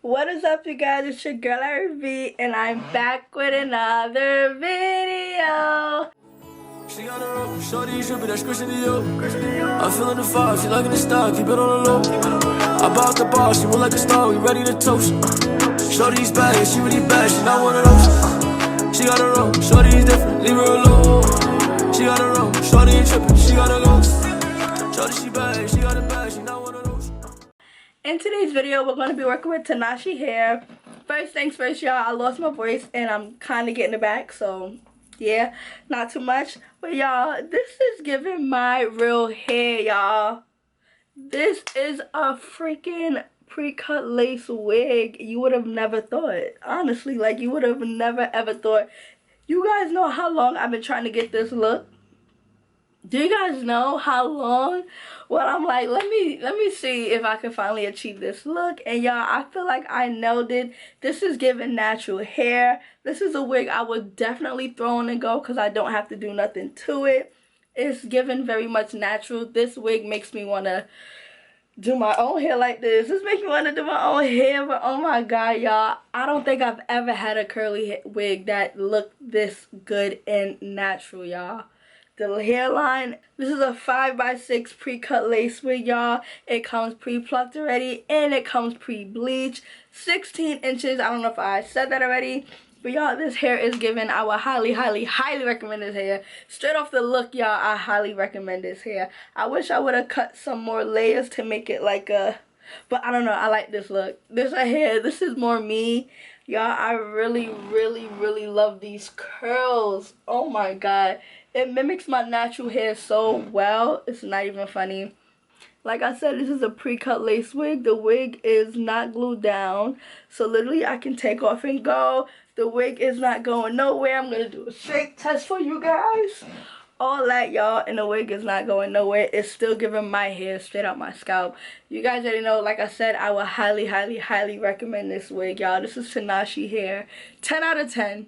What is up, you guys? It's your girl ARIE, and I'm back with another video. She on the road, shorty, dripping, that's Christian Dior. I'm feeling the vibe, she liking the style, keep it on the low. I bought the bar, she look like a star, we ready to toast. Shorty's bad, she really bad, she not one of those. She got her own, shorty's different, leave her alone. She got her own, shorty ain't tripping, she got her ghost. Shorty, she bad, she got it bad, she not one of those. In today's video, we're going to be working with Tinashe Hair. First things first, y'all, I lost my voice and I'm kind of getting it back, so yeah, not too much. But y'all, this is giving my real hair, y'all. This is a freaking pre-cut lace wig. You would have never thought, honestly, like you would have never ever thought. You guys know how long I've been trying to get this look? Do you guys know how long? Well, I'm like, let me see if I can finally achieve this look. And y'all, I feel like I nailed it. This is giving natural hair. This is a wig I would definitely throw in and go because I don't have to do nothing to it. It's giving very much natural. This wig makes me want to do my own hair like this. This makes me want to do my own hair. But oh my god, y'all, I don't think I've ever had a curly wig that looked this good and natural, y'all. The hairline, this is a 5x6 pre-cut lace wig, y'all. It comes pre-plucked already and it comes pre-bleached. 16 inches. I don't know if I said that already, but y'all, this hair is given. I would highly recommend this hair. Straight off the look, y'all, I highly recommend this hair. I wish I would have cut some more layers to make it like a, but I don't know, I like this look. This hair, this is more me. Y'all, I really love these curls. Oh my god. It mimics my natural hair so well. It's not even funny. Like I said, this is a pre-cut lace wig. The wig is not glued down. So literally I can take off and go. The wig is not going nowhere. I'm going to do a shake test for you guys. All that, y'all, and the wig is not going nowhere. It's still giving my hair straight out my scalp. You guys already know, like I said, I would highly recommend this wig, y'all. This is Tinashe Hair. 10 out of 10.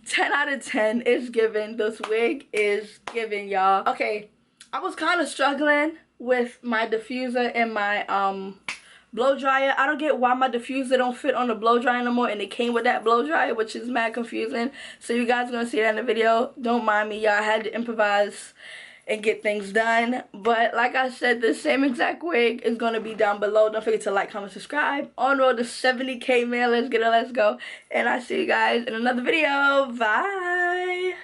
10 out of 10 is given. This wig is given, y'all. Okay, I was kind of struggling with my diffuser and my blow dryer. I don't get why my diffuser don't fit on the blow dryer no more, and it came with that blow dryer, which is mad confusing. So you guys are gonna see that in the video. Don't mind me, y'all. I had to improvise and get things done. But like I said, the same exact wig is gonna be down below. Don't forget to like, comment, subscribe. On road to 70K, man. Let's get it, let's go. And I see you guys in another video. Bye.